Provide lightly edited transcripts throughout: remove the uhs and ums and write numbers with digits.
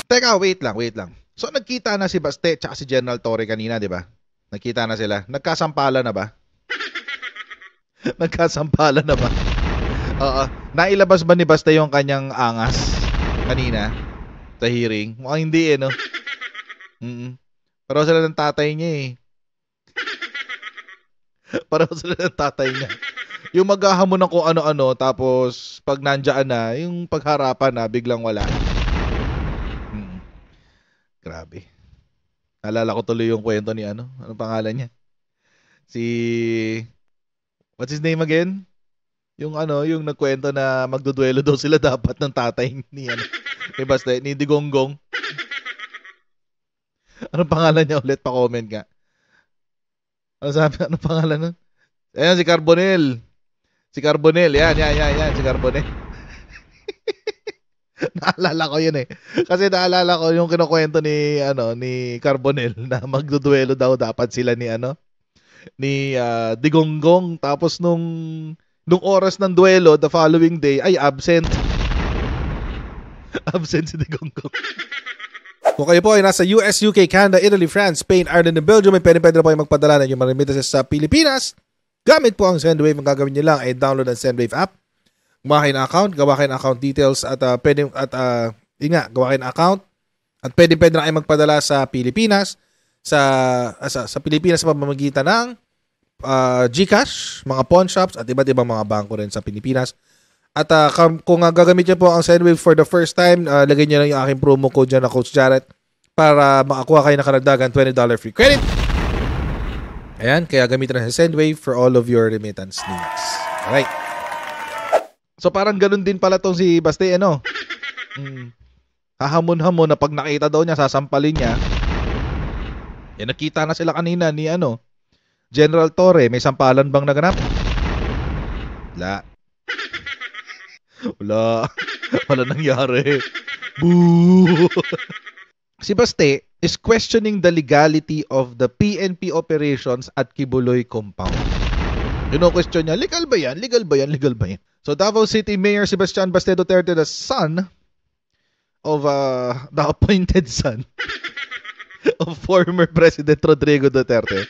Teka, wait lang. So, nagkita na si Baste tsaka si General Torre kanina, di ba? Nagkita na sila. Nagkasampalan na ba? Nagkasampalan na ba? Oo. Nailabas ba ni Baste yung kanyang angas kanina sa hearing? Mukhang hindi no? Pero sila ng tatay niya Pareho sila ng tatay niya. Yung maghahamon ng kung ano-ano, tapos pag nandiyan na, yung pagharapan na, biglang wala. Grabe. Naalala ko tuloy yung kwento ni ano. Anong pangalan niya? What's his name again? Yung nagkwento na magduduelo daw sila dapat ng tatay ni Baste, ni Digonggong. Anong pangalan niya ulit? Pa-comment nga. Anong pangalan nun? Ayan, si Carbonell. Si Carbonell. Si Carbonell. Naalala ko yun Kasi naalala ko yung kinukwento ni Carbonell na magduduelo daw dapat sila ni Digonggong, tapos nung oras ng duelo the following day ay absent. Absent si Digonggong. Kung kayo po ay nasa US, UK, Canada, Italy, France, Spain, Ireland, and Belgium, may pwede na po kayong magpadala ng yung mga remittances sa Pilipinas. Gamit po ang Sendwave. Ang gagawin niyo lang ay download ang Sendwave app. Gawa kayo ng account, gawa kayo ng account details at gawa kayo ng account at pwede na kayo magpadala sa Pilipinas sa Pilipinas sa pamamagitan ng GCash, mga pawn shops at iba't ibang mga bangko rin sa Pilipinas. At kung gagamit niyo po ang Sendwave for the first time, lagay niyo lang yung aking promo code dyan na Coach Jarrett para makakuha kayo ng karagdagan $20 free credit. Ayan, kaya gamitin na sa Sendwave for all of your remittance needs. Alright. So parang ganun din pala tong si Baste, hahamon-hamon na pag nakita daw niya, sasampalin niya. Nakita na sila kanina ni General Torre. May sampalan bang naganap? Wala nangyari. Boo! Si Baste is questioning the legality of the PNP operations at Kibuloy compound. Question niya, legal ba yan? So Davao City Mayor Sebastian Baste Duterte, the son of the appointed son of former President Rodrigo Duterte,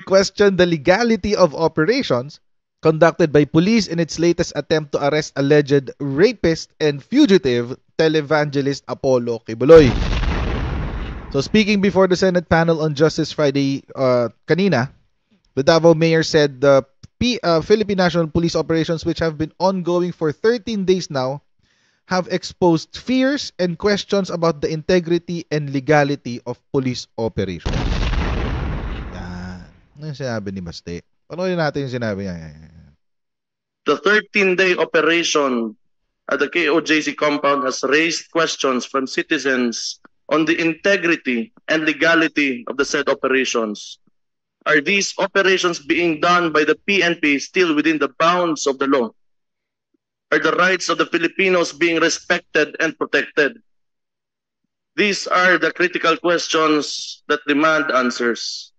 questioned the legality of operations conducted by police in its latest attempt to arrest alleged rapist and fugitive televangelist Apollo Kibuloy. So speaking before the Senate panel on Justice Friday kanina, the Davao Mayor said the Philippine National Police operations, which have been ongoing for 13 days now, have exposed fears and questions about the integrity and legality of police operations. Yan. Ano yung sinabi ni Baste? Panoodin natin yung sinabi niya. The 13-day operation at the KOJC compound has raised questions from citizens on the integrity and legality of the said operations. Are these operations being done by the PNP still within the bounds of the law? Are the rights of the Filipinos being respected and protected? These are the critical questions that demand answers.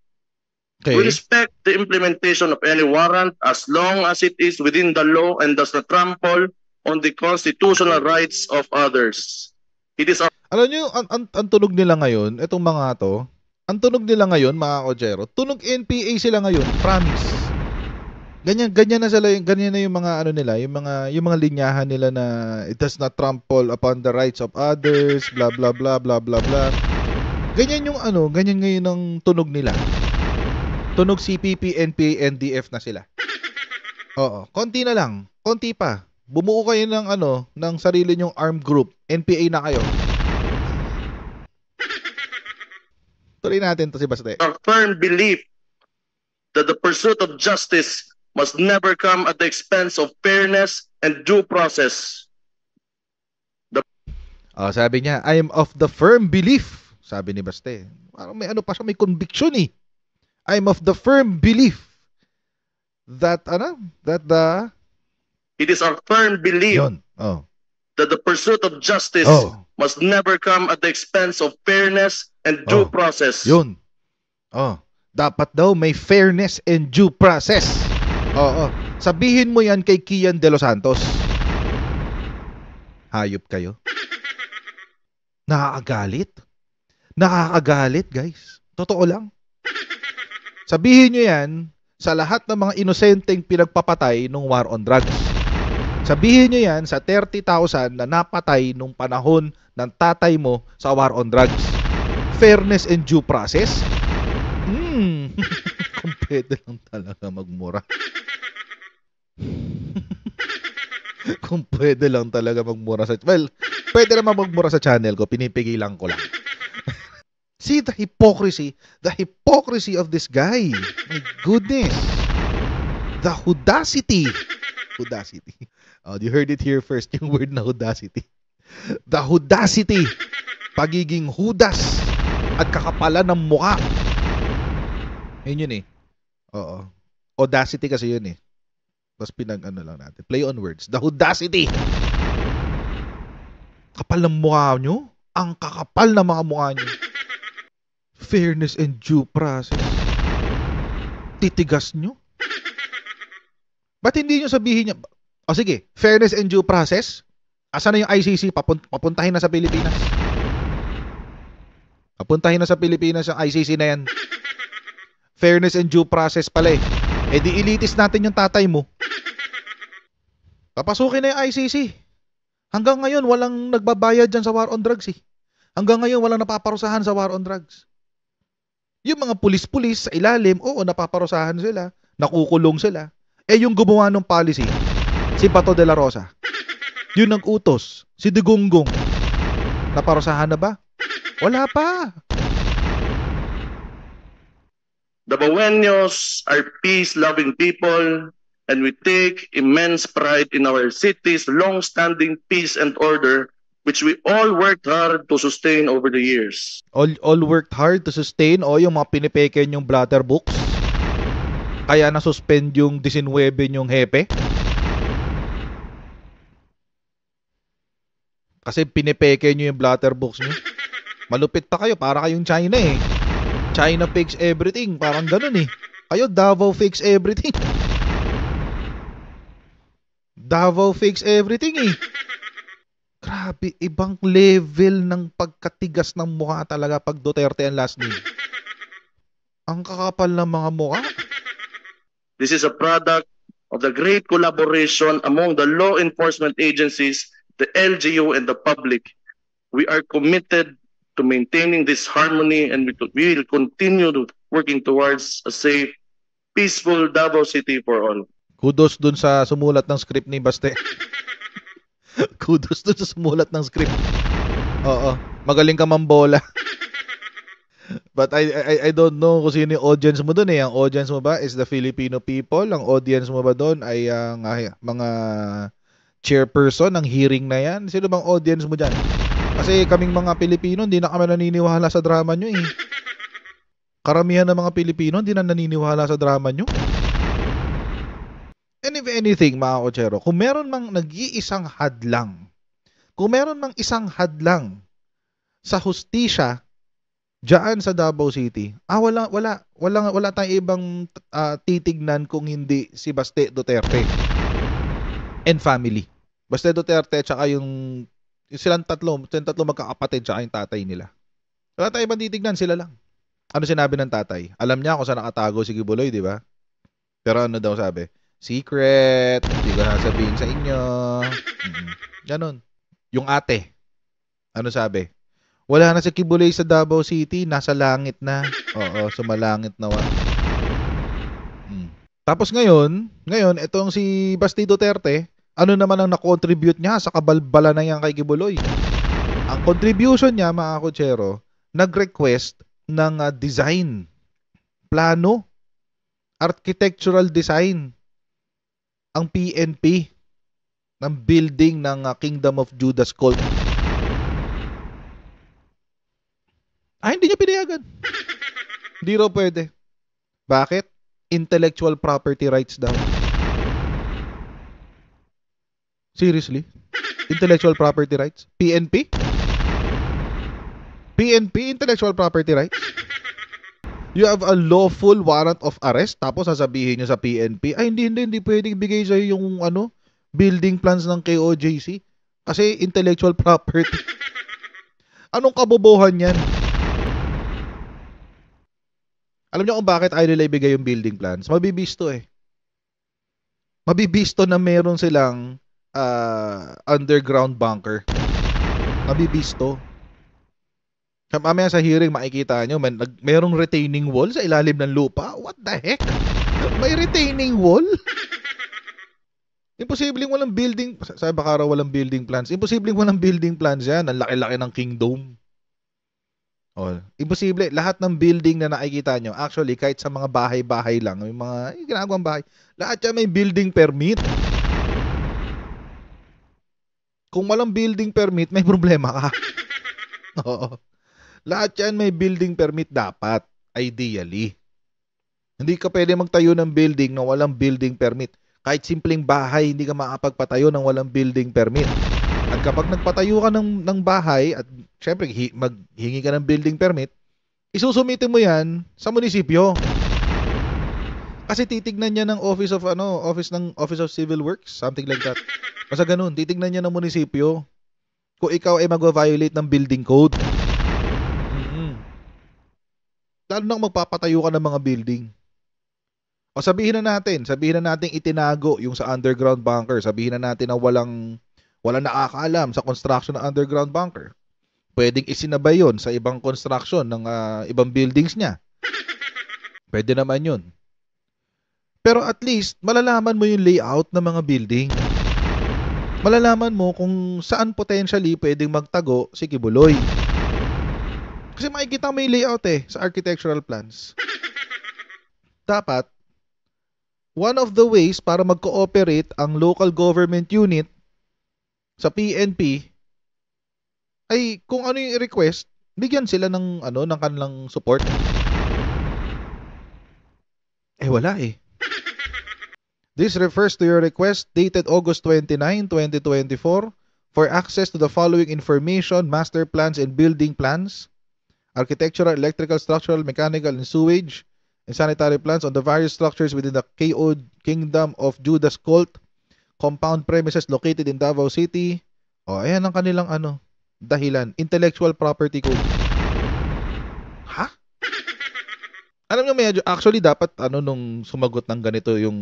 Okay. We respect the implementation of any warrant as long as it is within the law and does not trample on the constitutional rights of others. It is Alam niyo, ang tunog nila ngayon, itong mga to, ang tunog nila ngayon, mga Kojero, tunog NPA sila ngayon, promise. Ganyan na sila, ganyan na yung mga nila, yung mga linyahan nila na it does not trample upon the rights of others, blah blah blah blah blah blah. Ganyan yung ganyan ngayon ang tunog nila. Tunog CPP, NPA, NDF na sila. Oo, konti na lang, konti pa. Bumuo kayo ng sarili nyong armed group, NPA na kayo. Tuloy natin to si Baste. Our firm belief that the pursuit of justice must never come at the expense of fairness and due process. Sabi niya, I am of the firm belief, sabi ni Baste. Parang may pa siya, may conviction I am of the firm belief that it is our firm belief that the pursuit of justice must never come at the expense of fairness and due process. Yun. Dapat daw may fairness and due process. Sabihin mo yan kay Kian De Los Santos. Hayop kayo. Nakakagalit. Nakakagalit, guys. Totoo lang. Sabihin nyo yan sa lahat ng mga inosenteng pinagpapatay nung war on drugs. Sabihin nyo yan sa 30,000 na napatay nung panahon ng tatay mo sa war on drugs. Fairness and due process? Kung pwede lang talaga magmura. Kung pwede lang talaga magmura sa... Well, pwede naman magmura sa channel ko. Pinipigilan ko lang. See the hypocrisy of this guy. My goodness. The audacity. Audacity. Oh, you heard it here first, yung word na audacity. The audacity. Pagiging hudas at kakapalan ng mukha. Yun eh. Oo. Audacity kasi yun eh. Tapos pinag-ano lang natin. Play on words. The audacity. Kapal ng mukha nyo. Ang kakapal na mga mukha nyo. Fairness and due process. Titigas nyo? Ba't hindi nyo sabihin nyo? O sige, fairness and due process. Asa na yung ICC? Papuntahin na sa Pilipinas. Papuntahin na sa Pilipinas yung ICC na yan. Fairness and due process pala eh. Eh di ilitis natin yung tatay mo. Papasukin na yung ICC. Hanggang ngayon, walang nagbabayad dyan sa war on drugs eh. Hanggang ngayon, walang napaparusahan sa war on drugs. Yung mga pulis-pulis sa ilalim, oo, napaparusahan sila. Nakukulong sila. Eh yung gumawa ng policy, si Bato de la Rosa. Yun ang utos. Si Digonggong. Naparusahan na ba? Wala pa. The Baweños are peace-loving people, and we take immense pride in our city's long-standing peace and order, which we all worked hard to sustain over the years. All worked hard to sustain o yung mga pinipeken yung blatter books? Kaya na-suspend yung 19 yung hepe? Kasi pinipeke nyo yung blatter books nyo. Malupit pa kayo, para kayong China eh. China fakes everything, parang ganun eh. Kayo, Davao fakes everything. Davao fakes everything eh. Grabe, ibang level ng pagkatigas ng mukha talaga pag Duterte ang last name. Ang kakapal ng mga mukha. This is a product of the great collaboration among the law enforcement agencies, the LGU, and the public. We are committed to maintaining this harmony, and we will continue working towards a safe, peaceful Davao City for all. Kudos dun sa sumulat ng script ni Baste. Kudos dun sa sumulat ng script. Oo, magaling ka mambola. But I don't know kung sino yung audience mo dun eh. Ang audience mo ba is the Filipino people? Ang audience mo ba dun ay ang mga chairperson ng hearing na yan? Sino bang audience mo dyan? Kasi kaming mga Pilipino, hindi na kami naniniwala sa drama nyo eh. Karamihan ng mga Pilipino, hindi na naniniwala sa drama nyo. And if anything, mga kotsero, kung meron mang nag-iisang hadlang, kung meron mang isang hadlang sa hustisya diyan sa Davao City, wala tayong ibang titignan kung hindi si Baste Duterte and family. Baste Duterte tsaka yung silang tatlo magkakapatid tsaka yung tatay nila. Wala tayong ibang titignan, sila lang. Ano sinabi ng tatay? Alam niya kung saan nakatago si Kibuloy, di ba? Pero ano daw sabi? Secret, hindi ko sasabihin sa inyo. Ganon. Yung ate, ano sabi? Wala na si Kibuloy sa Davao City, nasa langit na. Oo, sumalangit na wa. Tapos ngayon, itong si Basti Duterte, ano naman ang na-contribute niya sa kabalbala na yan kay Kibuloy? Ang contribution niya, mga kotsero, nag-request ng design, plano, architectural design, ang PNP ng building ng Kingdom of Judas cult. Hindi niya pinayagan. Hindi raw pwede. Bakit? Intellectual property rights daw. Seriously? Intellectual property rights? PNP? PNP, intellectual property rights? You have a lawful warrant of arrest, tapos sasabihin nyo sa PNP, hindi pwedeng bigay sa'yo yung building plans ng KOJC kasi intellectual property. Anong kabobohan yan? Alam niyo kung bakit ayaw nila ibigay yung building plans? Mabibisto eh. Mabibisto na meron silang underground bunker. Mabibisto. Mamaya sa hearing makikita nyo, merong retaining wall sa ilalim ng lupa. What the heck? May retaining wall? Imposibleng walang building, sabi baka raw walang building plans. Imposibleng walang building plans yan. Ang laki-laki ng kingdom. Oh, imposible. Lahat ng building na nakikita nyo, actually, kahit sa mga bahay-bahay lang, yung mga ginagawang bahay, lahat yan may building permit. Kung walang building permit, may problema ka. Oo. Lahat yan may building permit dapat, ideally. Hindi ka pwede magtayo ng building na walang building permit. Kahit simpleng bahay, hindi ka makapagpatayo ng walang building permit. At kapag nagpatayo ka ng bahay, at syempre maghingi ka ng building permit, isusumitin mo yan sa munisipyo. Kasi titignan niya ng Office of Civil Works, something like that. Basta ganun, titignan niya ng munisipyo kung ikaw ay mag-violate ng building code. Lalo nang magpapatayo ka ng mga building. O sabihin na natin itinago yung sa underground bunker. Sabihin na natin na walang nakakaalam sa construction ng underground bunker. Pwedeng isinabay yon sa ibang construction ng ibang buildings niya. Pwede naman yun. Pero at least, malalaman mo yung layout ng mga building. Malalaman mo kung saan potentially pwedeng magtago si Kibuloy. Kasi makikita mo yung layout sa architectural plans. Dapat, one of the ways para mag-cooperate ang local government unit sa PNP ay kung ano yung request, bigyan sila ng kanilang support. Wala eh. This refers to your request dated August 29, 2024 for access to the following information: master plans and building plans, architectural, electrical, structural, mechanical, and sewage, and sanitary plans on the various structures within the KO Kingdom of Judas Cult compound premises located in Davao City. Ayan ang kanilang dahilan. Intellectual Property Code. Ha? Alam nyo, medyo, actually dapat nung sumagot ng ganito yung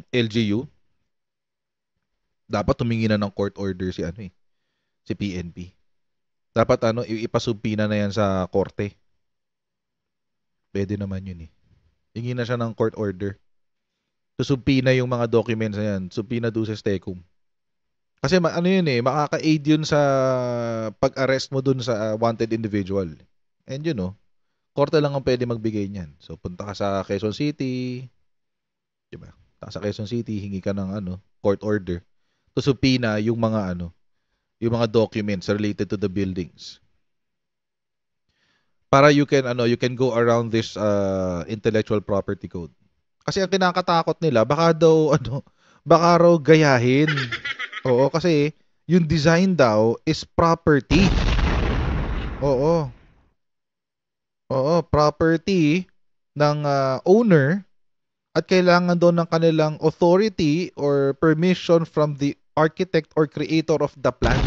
LGU, dapat humingi na ng court order si si PNP. Dapat ipasubpina na yan sa korte. Pwede naman yun eh. Hingi na siya ng court order. Susubpina yung mga documents na yan. Subpina duces tecum. Kasi makaka-aid yun sa pag-arrest mo dun sa wanted individual. And korte lang ang pwede magbigay niyan. So punta ka sa Quezon City, 'di ba? Sa Quezon City, hingi ka ng court order to subpoena yung mga yung mga documents related to the buildings. Para you can go around this intellectual property code. Kasi ang kinakatakot nila, baka raw gayahin. Oo, kasi yung design daw is property. Oo, property ng owner at kailangan doon ng kanilang authority or permission from the architect or creator of the plan.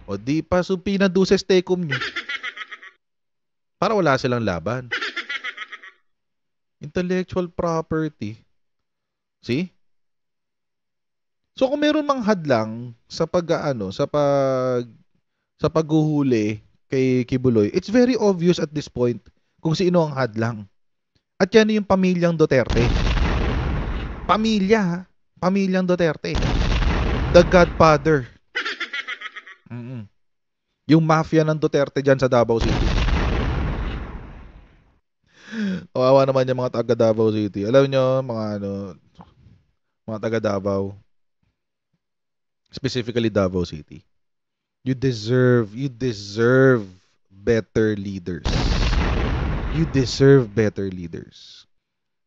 O di pa subpoena duces tecum nyo. Para wala silang laban. Intellectual property. See? So kung meron mang hadlang sa sa paghuhuli kay Kibuloy, it's very obvious at this point kung sino ang hadlang. At yan yung pamilyang Duterte. Pamilyang Duterte. The Godfather. Yung mafia ng Duterte dyan sa Davao City. Kawawa naman yung mga taga Davao City. Alam nyo, mga taga Davao, specifically Davao City, you deserve better leaders. You deserve better leaders.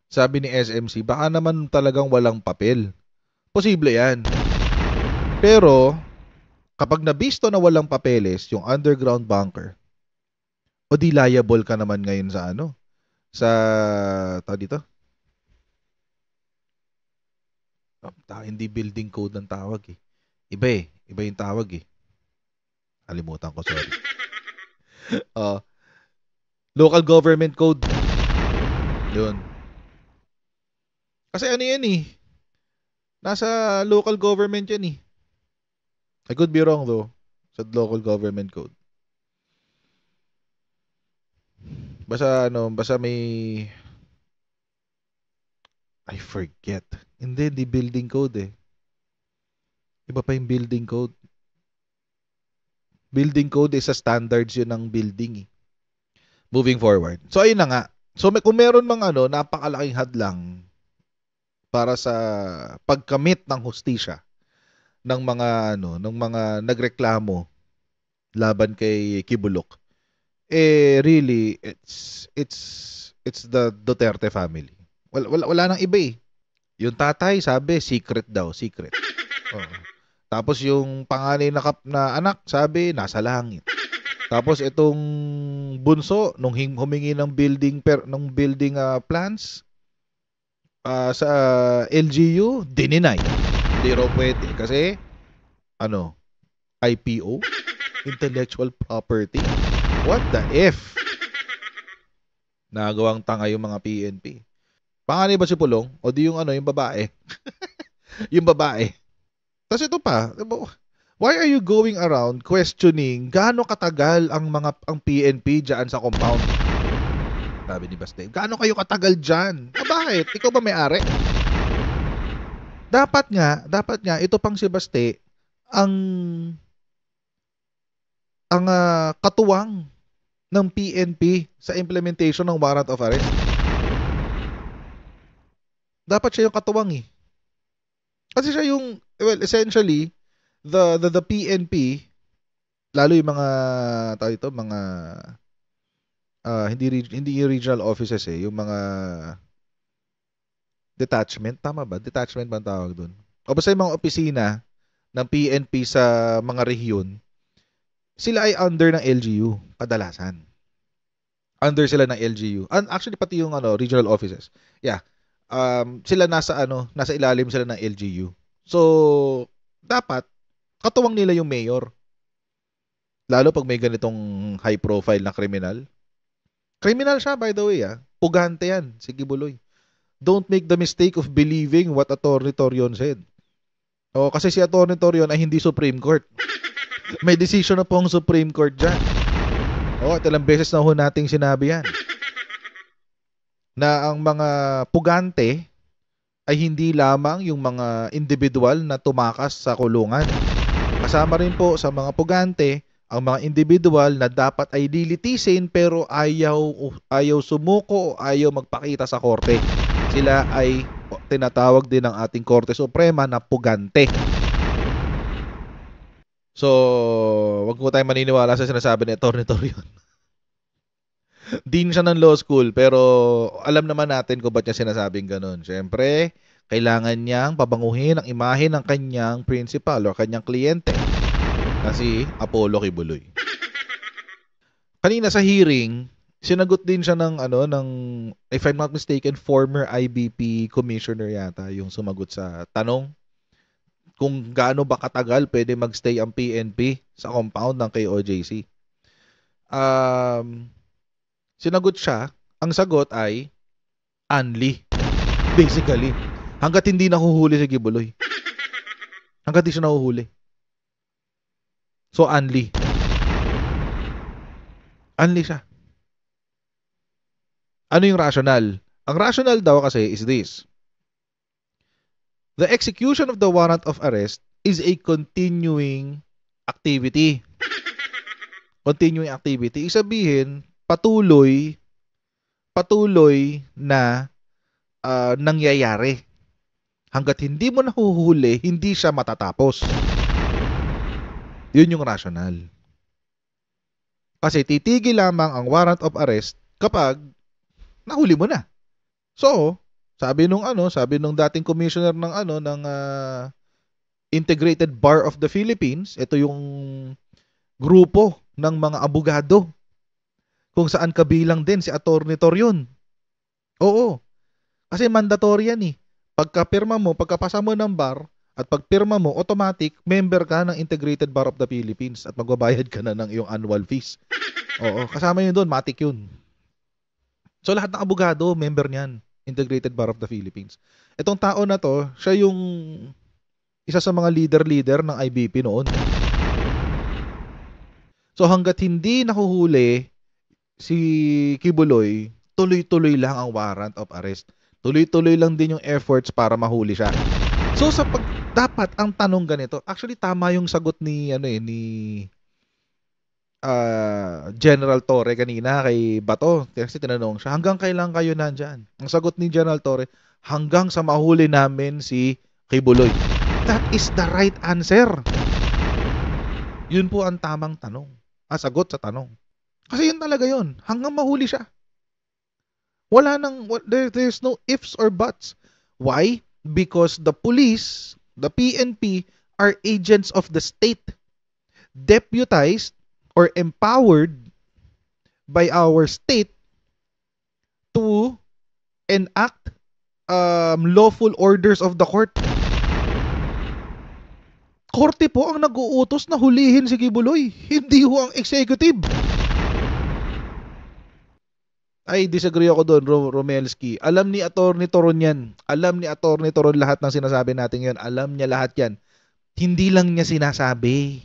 Sabi ni SMC, baka naman talagang walang papel. Posible yan. Pero, kapag nabisto na walang papeles, yung underground bunker, o di liable ka naman ngayon sa dito? Hindi building code ng tawag eh. Iba yung tawag eh. Kalimutan ko, sorry. Local government code. Yun. Kasi ano yan eh. Nasa local government yan eh. I could be wrong though. Sa local government code. Basta may I forget. Hindi, di building code eh. Iba pa yung building code. Building code is sa standards yun ng building eh. Moving forward. So ayun na nga. So kung meron mang napakalaking hadlang para sa pagkamit ng hustisya ng mga ng mga nagreklamo laban kay Kibulok, really it's the Duterte family. Wala nang iba eh. Yung tatay sabi secret daw, secret. Tapos yung panganay na anak sabi nasa langit. Tapos itong bunso nung humingi ng building plans sa LGU, dininay. Hindi raw pwede kasi IPO, intellectual property. What the F? Nagawang tanga yung mga PNP. Panganay ba si Pulong o di yung yung babae? Yung babae. Tapos ito pa, why are you going around questioning gaano katagal ang PNP diyan sa compound? Sabi ni Baste, gaano kayo katagal diyan? Bakit? Ikaw ba may-ari? Dapat nga ito pang si Baste ang katuwang ng PNP sa implementation ng warrant of arrest. Dapat siya yung katuwang eh. Kasi siya yung essentially the PNP, lalo yung mga hindi regional offices eh, yung mga detachment, tama ba? Detachment ba ang tawag doon? O basta yung mga opisina ng PNP sa mga rehiyon, sila ay under ng LGU kadalasan. Under sila ng LGU. And actually pati yung regional offices. Yeah. Sila nasa ilalim sila ng LGU. So dapat katuwang nila yung mayor. Lalo pag may ganitong high profile na kriminal. Criminal siya, by the way. Pugante yan, si Kibuloy. Don't make the mistake of believing what Atty. Torion said. Kasi si Atty. Torion ay hindi Supreme Court. May decision na po ang Supreme Court dyan. At ilang beses na ho nating sinabi yan. Na ang mga pugante ay hindi lamang yung mga individual na tumakas sa kulungan. Kasama rin po sa mga pugante ang mga individual na dapat ay lilitisin pero ayaw sumuko o ayaw magpakita sa korte. Sila ay tinatawag din ng ating Korte Suprema na pugante. So, wag po tayong maniniwala sa sinasabi ni Atty. Torion. Dean siya ng law school pero alam naman natin kung ba't niya sinasabing ganun. Siyempre, kailangan niyang pabanguhin ang imahe ng kanyang principal o kanyang kliyente na si Apollo Kibuloy. Kanina sa hearing, sinagot din siya ng if I'm not mistaken, former IBP commissioner yata yung sumagot sa tanong kung gaano ba katagal pwede magstay ang PNP sa compound ng KOJC. Sinagot siya, ang sagot ay only. Basically, hanggat hindi nahuhuli si Kibuloy. Hanggat hindi siya nahuhuli. So, only. Only siya. Ano yung rational? Ang rational daw kasi is this. The execution of the warrant of arrest is a continuing activity. Continuing activity. Isabihin, patuloy na nangyayari. Hanggat hindi mo nahuhuli, hindi siya matatapos. Yun yung rational. Kasi titigil lamang ang warrant of arrest kapag nahuli mo na. So, sabi nung dating commissioner ng Integrated Bar of the Philippines, ito yung grupo ng mga abogado kung saan kabilang din si Atty. Torion. Oo. Kasi mandatory yan eh. Pagkapirma mo, pagkapasa mo ng bar, At pag pirma mo, automatic, member ka ng Integrated Bar of the Philippines at magbabayad ka na ng iyong annual fees. Oo, kasama yun doon, matik yun. So lahat ng abogado, member niyan, Integrated Bar of the Philippines. Itong tao na to, siya yung isa sa mga leader ng IBP noon. So hanggat hindi nahuhuli si Kibuloy, tuloy-tuloy lang ang warrant of arrest. Tuloy-tuloy lang din yung efforts para mahuli siya. So dapat ang tanong ganito, actually tama yung sagot ni General Torre kanina kay Bato. Kasi tinanong siya, hanggang kailan kayo nandyan? Ang sagot ni General Torre, hanggang sa mahuli namin si Kibuloy. That is the right answer. Yun po ang tamang tanong. Sagot sa tanong. Kasi yun talaga yun. Hanggang mahuli siya. There's no ifs or buts. Why? Because the police, the PNP, are agents of the state, deputized or empowered by our state to enact lawful orders of the court. Korte po ang nag-uutos na hulihin si Kibuloy, hindi ho ang executive. Ay, disagree ako doon, Romelski. Alam ni Attorney Toron yan. Alam ni Attorney Toron lahat ng sinasabi natin yan. Alam niya lahat yan. Hindi lang niya sinasabi.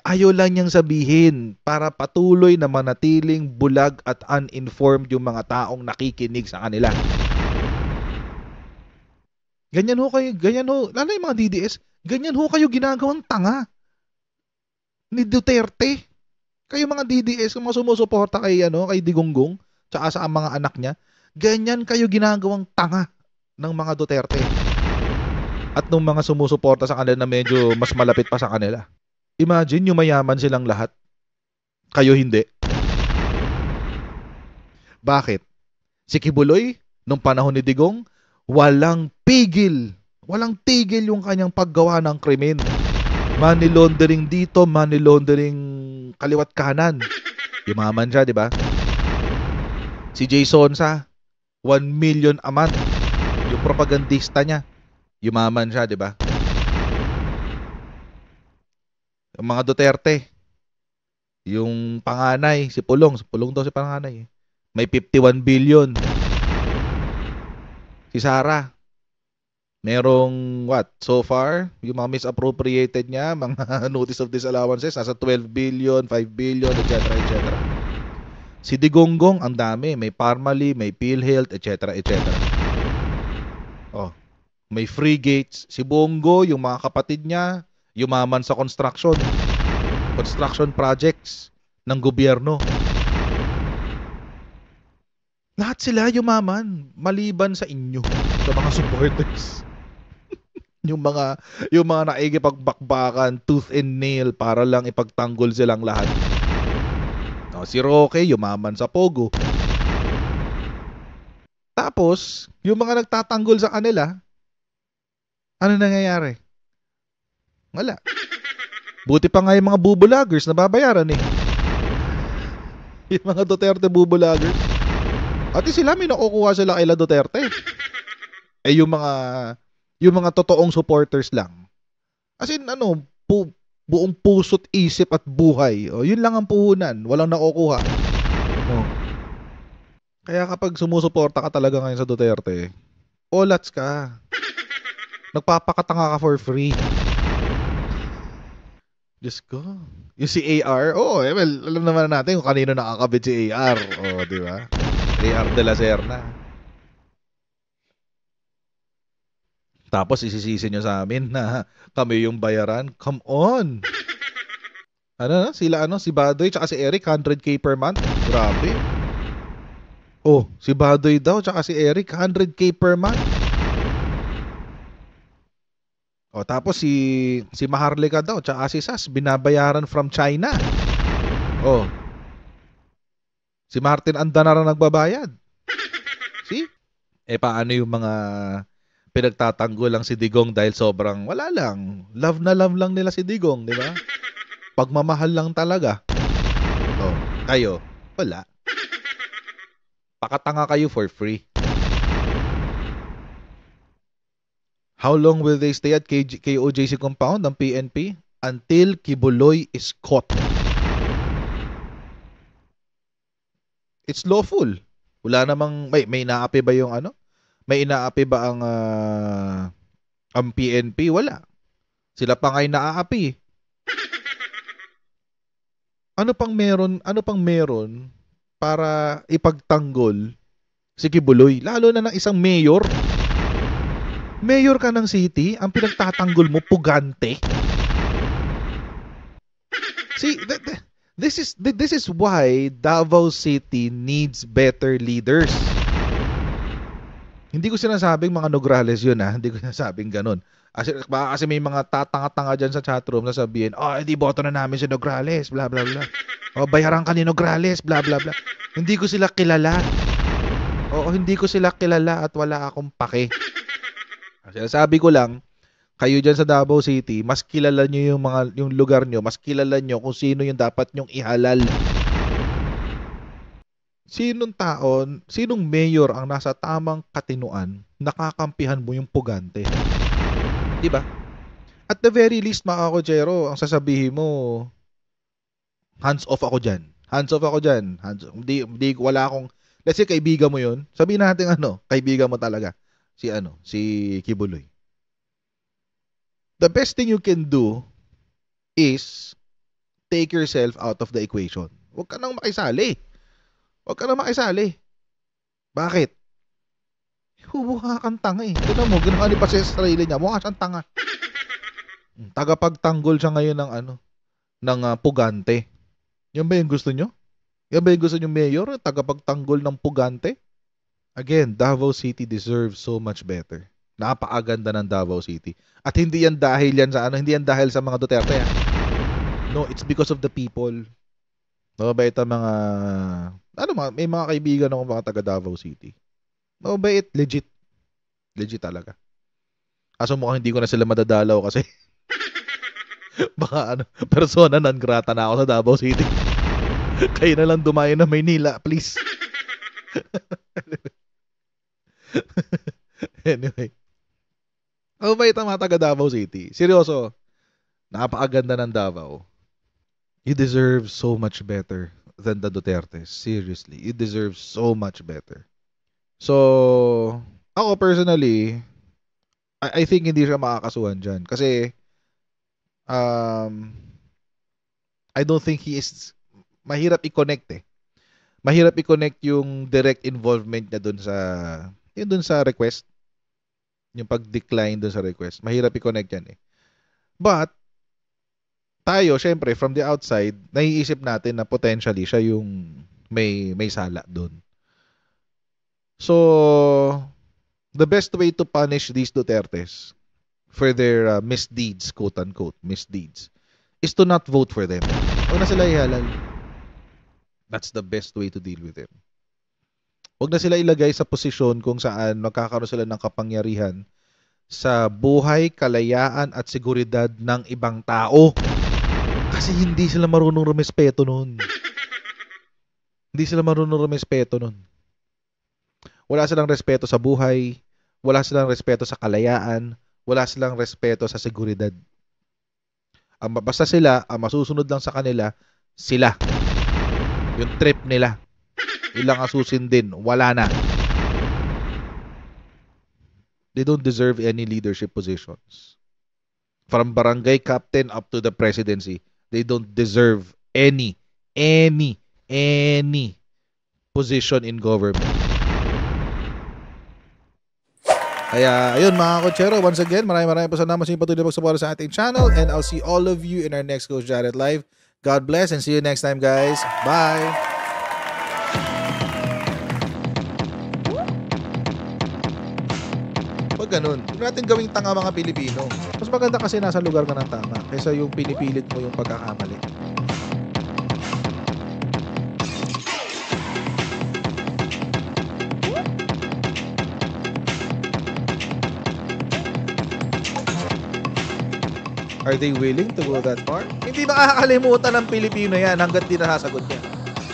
Ayaw lang niyang sabihin para patuloy na manatiling bulag at uninformed yung mga taong nakikinig sa kanila. Ganyan ho, lalo yung mga DDS, ganyan ho kayo ginagawang tanga ni Duterte. Kayo mga DDS, kung mga sumusuporta kay Digonggong, tsaka sa mga anak niya, ganyan kayo ginagawang tanga ng mga Duterte. At nung mga sumusuporta sa kanila na medyo mas malapit pa sa kanila. Imagine, yung mayaman silang lahat. Kayo hindi. Bakit? Si Kibuloy, nung panahon ni Digong, walang tigil yung kanyang paggawa ng krimen. Money laundering dito, money laundering kaliwat kanan. Yumaman siya, di ba? Si Jason sa 1 million a month. Yung propagandista niya. Yumaman siya, di ba? Yung mga Duterte. Yung panganay, si Pulong daw si panganay. May 51 billion. Si Sara, merong so far, yung mga misappropriated niya, mga notice of disallowances, nasa 12 billion, 5 billion, etc. Si Digonggong, ang dami. May Parmali, may PhilHealth, etc. May free gates. Si Bongo, yung mga kapatid niya, yumaman sa construction projects ng gobyerno. Lahat sila yumaman, maliban sa inyo, sa mga supporters. yung mga naikipagbakbakan tooth and nail para lang ipagtanggol silang lahat. Si Roque yumaman sa Pogo. Tapos, yung mga nagtatanggol sa kanila, ano nangyayari? Wala. Buti pa nga yung mga bubulagers na babayaran eh. Yung mga Duterte bubulagers. At sila may nakukuha sila kay Duterte. Yung mga totoong supporters lang. As in, buong puso't isip at buhay. Yun lang ang puhunan. Walang nakukuha. Kaya kapag sumusuporta ka talaga ngayon sa Duterte, olats ka. Nagpapakatanga ka for free. Diyos ko. Yung si AR, alam naman natin kung kanino nakakabit si AR. Di ba? AR de la Serna. Tapos isisisi nyo sa amin na kami yung bayaran. Come on! Si Badoy tsaka si Eric, 100k per month? Grabe. Si Badoy daw tsaka si Eric, 100k per month? Tapos si Maharlika daw tsaka si Sas, binabayaran from China. Si Martin Andanar ang nagbabayad. See? Paano yung mga pinagtatanggol lang si Digong dahil sobrang wala lang. Love na love lang nila si Digong, di ba? Pagmamahal lang talaga. Kayo, wala. Pakatanga kayo for free. How long will they stay at KOJC compound ng PNP? Until Kibuloy is caught. It's lawful. Wala namang may inaapi ba yung ano? May inaapi ba ang PNP? Wala. Sila pa nga'y naaapi. Ano pang meron para ipagtanggol si Kibuloy? Lalo na ng isang mayor. Mayor ka ng city, ang pinagtatanggol mo pugante. See, this is why Davao City needs better leaders. Hindi ko sinasabing mga Nograles yun Hindi ko sinasabing ganun. Kasi may mga tatanga-tanga dyan sa chatroom na sabihin, hindi boto na namin si Nograles, bla bla bla. Bayaran ka ni Nograles, bla bla bla. Hindi ko sila kilala. Hindi ko sila kilala at wala akong pake. Sabi ko lang, kayo dyan sa Davao City, mas kilala nyo yung lugar nyo, mas kilala nyo kung sino yung dapat nyong ihalal. Sinong mayor ang nasa tamang katinuan, nakakampihan mo yung pugante? Diba? At the very least, mga kotsero, ang sasabihin mo, hands off ako dyan. Wala akong, let's say, kaibigan mo yun. Sabihin natin kaibigan mo talaga. Si Kibuloy. The best thing you can do is take yourself out of the equation. Huwag ka nang makisali. Bakit? Mukha kang tanga eh. Tignan mo, ginawa ni pa sa sarili niya. Mukha siyang tanga. Tagapagtanggol siya ngayon ng pugante. Yan ba yung gusto nyo? Yan ba yung gusto nyo, Mayor? Tagapagtanggol ng pugante? Again, Davao City deserves so much better. Napakaganda ng Davao City. At hindi yan dahil sa mga Duterte. No, it's because of the people. Mabait ang may mga kaibigan ako mga taga Davao City. Mabait, legit. Legit talaga. Kaso mukhang hindi ko na sila madadalaw kasi baka persona non grata na ako sa Davao City. Kayo na lang dumayo na Maynila, please. Anyway. Mabait ang mga taga Davao City. Seryoso. Napakaganda ng Davao. You deserve so much better than the Dutertes. Seriously. You deserve so much better. So, ako personally, I think hindi siya makakasuhan dyan. Kasi, I don't think he is, mahirap i-connect eh. Mahirap i-connect yung direct involvement niya dun sa request. Yung pag-decline dun sa request. Mahirap i-connect yan eh. But, tayo, syempre, from the outside, naiisip natin na potentially siya yung may sala dun. So, the best way to punish these Dutertes for their misdeeds, quote-unquote, misdeeds, is to not vote for them. Huwag na sila ihalal. That's the best way to deal with them. Huwag na sila ilagay sa posisyon kung saan magkakaroon sila ng kapangyarihan sa buhay, kalayaan at seguridad ng ibang tao. Kasi hindi sila marunong rumespeto nun. Wala silang respeto sa buhay, wala silang respeto sa kalayaan, wala silang respeto sa seguridad. Basta sila, ang masusunod lang sa kanila, sila. Yung trip nila. Ilang asusin din, wala na. They don't deserve any leadership positions. From barangay captain up to the presidency, they don't deserve any position in government. Kaya, ayun mga kotsero, once again, maraming po salamat sa inyong patuloy pagsuporta sa ating channel, and I'll see all of you in our next Coach Jared Live. God bless and see you next time, guys. Bye! Pag ganun, huwag natin gawing tanga mga Pilipino. Mas maganda kasi nasa lugar ka ng tama kaysa yung pinipilit mo yung pagkakamali. Are they willing to go that far? Hindi nakakalimutan ng Pilipino yan hanggat di nasasagot niya.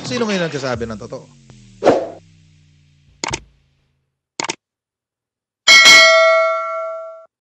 Sino ngayon nagsasabi ng totoo?